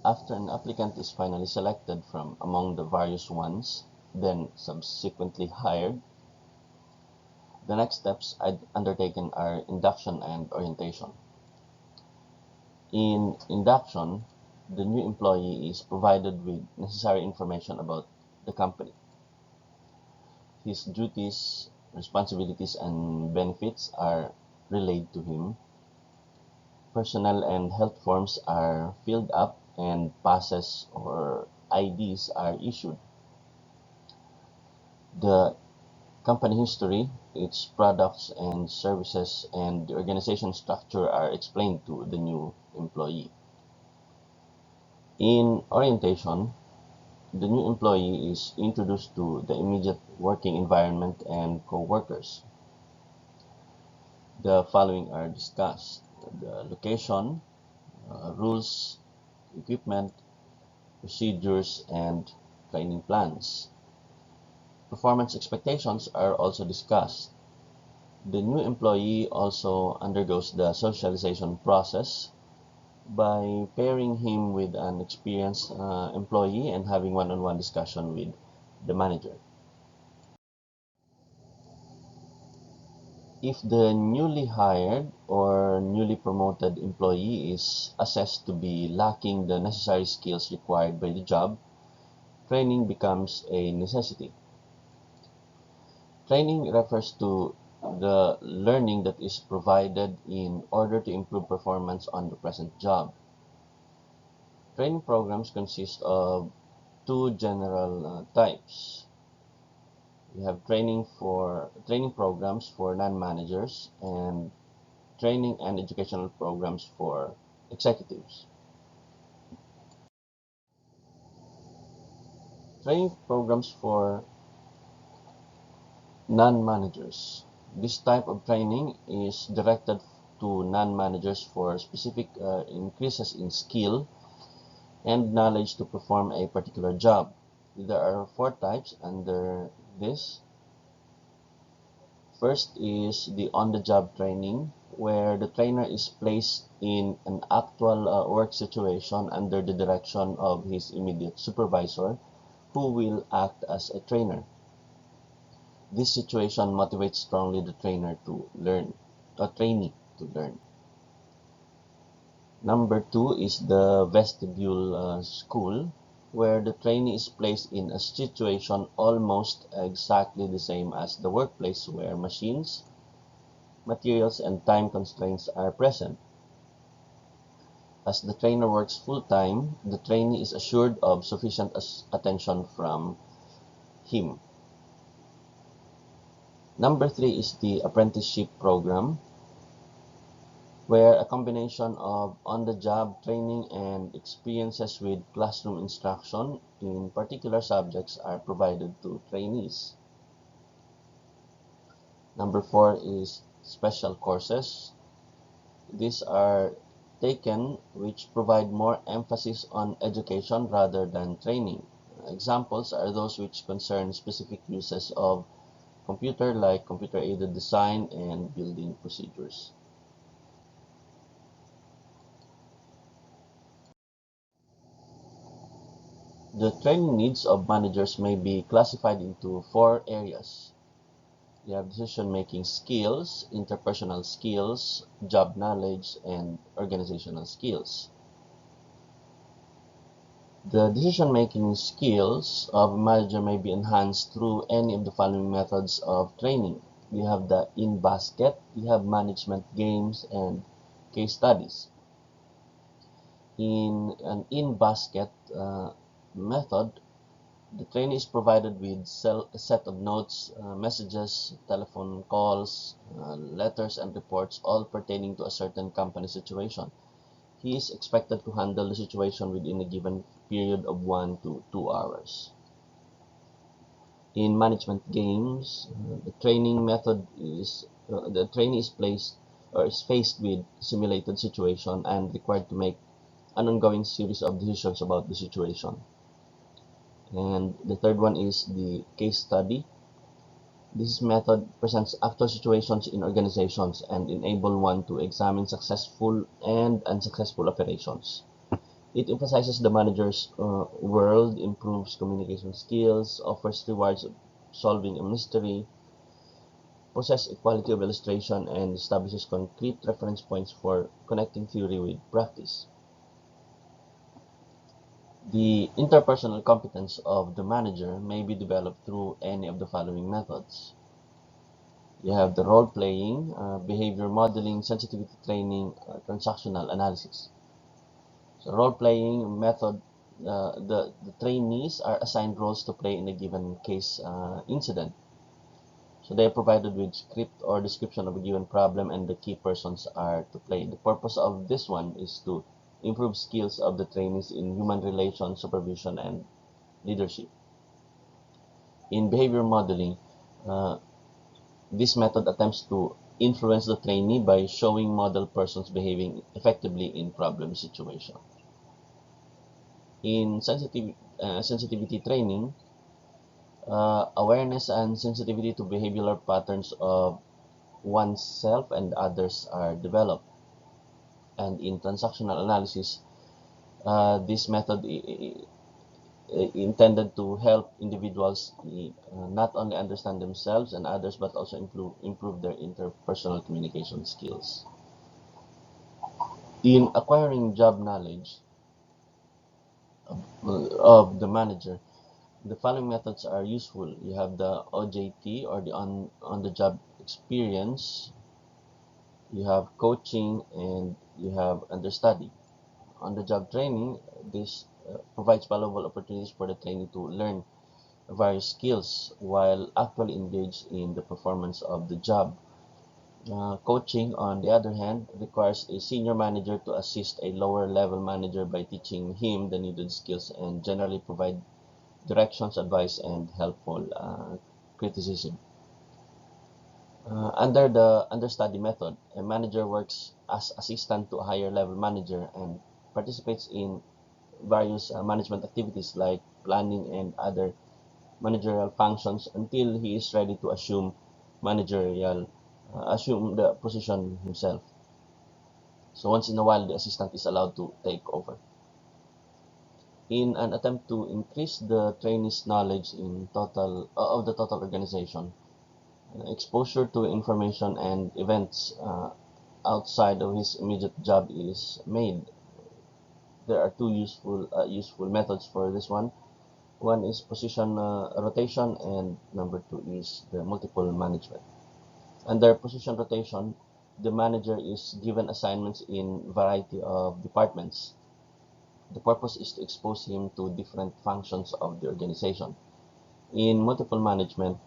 After an applicant is finally selected from among the various ones, then subsequently hired, the next steps undertaken are induction and orientation. In induction, the new employee is provided with necessary information about the company. His duties, responsibilities, and benefits are relayed to him. Personnel and health forms are filled up and passes or IDs are issued. The company history, its products and services, and the organization structure are explained to the new employee. In orientation, the new employee is introduced to the immediate working environment and co-workers. The following are discussed: the location, rules, equipment, procedures, and training plans. Performance expectations are also discussed. The new employee also undergoes the socialization process by pairing him with an experienced employee and having one-on-one discussion with the manager. If the newly hired or newly promoted employee is assessed to be lacking the necessary skills required by the job, training becomes a necessity. Training refers to the learning that is provided in order to improve performance on the present job. Training programs consist of two general types. We have training programs for non-managers and training and educational programs for executives. Training programs for non-managers. This type of training is directed to non-managers for specific increases in skill and knowledge to perform a particular job. There are four types under this. First is the on-the-job training, where the trainer is placed in an actual work situation under the direction of his immediate supervisor, who will act as a trainer. This situation motivates strongly the trainer to learn, a trainee to learn. Number two is the vestibule school, where the trainee is placed in a situation almost exactly the same as the workplace, where machines, materials, and time constraints are present. As the trainer works full-time, the trainee is assured of sufficient attention from him. Number three is the apprenticeship program, where a combination of on-the-job training and experiences with classroom instruction in particular subjects are provided to trainees. Number four is special courses. These are taken which provide more emphasis on education rather than training. Examples are those which concern specific uses of computer, like computer-aided design and building procedures. The training needs of managers may be classified into four areas. You have decision-making skills, interpersonal skills, job knowledge, and organizational skills. The decision-making skills of a manager may be enhanced through any of the following methods of training. We have the in-basket, we have management games, and case studies. In an in-basket method, the trainee is provided with a set of notes, messages, telephone calls, letters, and reports, all pertaining to a certain company situation. He is expected to handle the situation within a given period of 1 to 2 hours. In management games, the training method is the trainee is placed or is faced with simulated situation and required to make an ongoing series of decisions about the situation. And the third one is the case study. This method presents actual situations in organizations and enable one to examine successful and unsuccessful operations. It emphasizes the manager's world, improves communication skills, offers rewards of solving a mystery, possesses equality of illustration, and establishes concrete reference points for connecting theory with practice. The interpersonal competence of the manager may be developed through any of the following methods. You have the role-playing, behavior modeling, sensitivity training, transactional analysis. So role-playing method, the trainees are assigned roles to play in a given case incident. So they are provided with script or description of a given problem, and the key persons are to play. The purpose of this one is to improve skills of the trainees in human relations, supervision, and leadership. In behavior modeling, uh, this method attempts to influence the trainee by showing model persons behaving effectively in problem situations. In sensitivity training, awareness and sensitivity to behavioral patterns of oneself and others are developed. And in transactional analysis, this method intended to help individuals not only understand themselves and others, but also improve their interpersonal communication skills. In acquiring job knowledge of the manager, the following methods are useful. You have the OJT, or the on-the-job experience. You have coaching, and you have understudy. On-the-job training, this provides valuable opportunities for the trainee to learn various skills while actually engaged in the performance of the job. Coaching, on the other hand, requires a senior manager to assist a lower level manager by teaching him the needed skills and generally provide directions, advice, and helpful criticism. Under the understudy method, a manager works as assistant to a higher level manager and participates in various management activities like planning and other managerial functions until he is ready to assume the position himself. So once in a while, the assistant is allowed to take over. In an attempt to increase the trainee's knowledge of the total organization, exposure to information and events outside of his immediate job is made. There are two useful methods for this one. One is position rotation, and number two is the multiple management. Under position rotation, the manager is given assignments in variety of departments. The purpose is to expose him to different functions of the organization. In multiple management,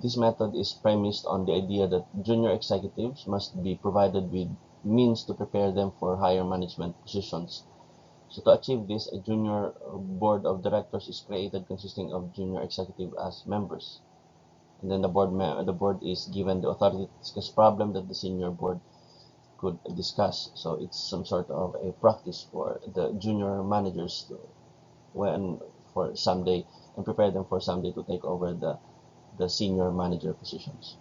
this method is premised on the idea that junior executives must be provided with means to prepare them for higher management positions. So to achieve this, a junior board of directors is created consisting of junior executives as members. And then the board is given the authority to discuss problem that the senior board could discuss. So it's some sort of a practice for the junior managers when for someday, and prepare them for someday to take over the senior manager positions.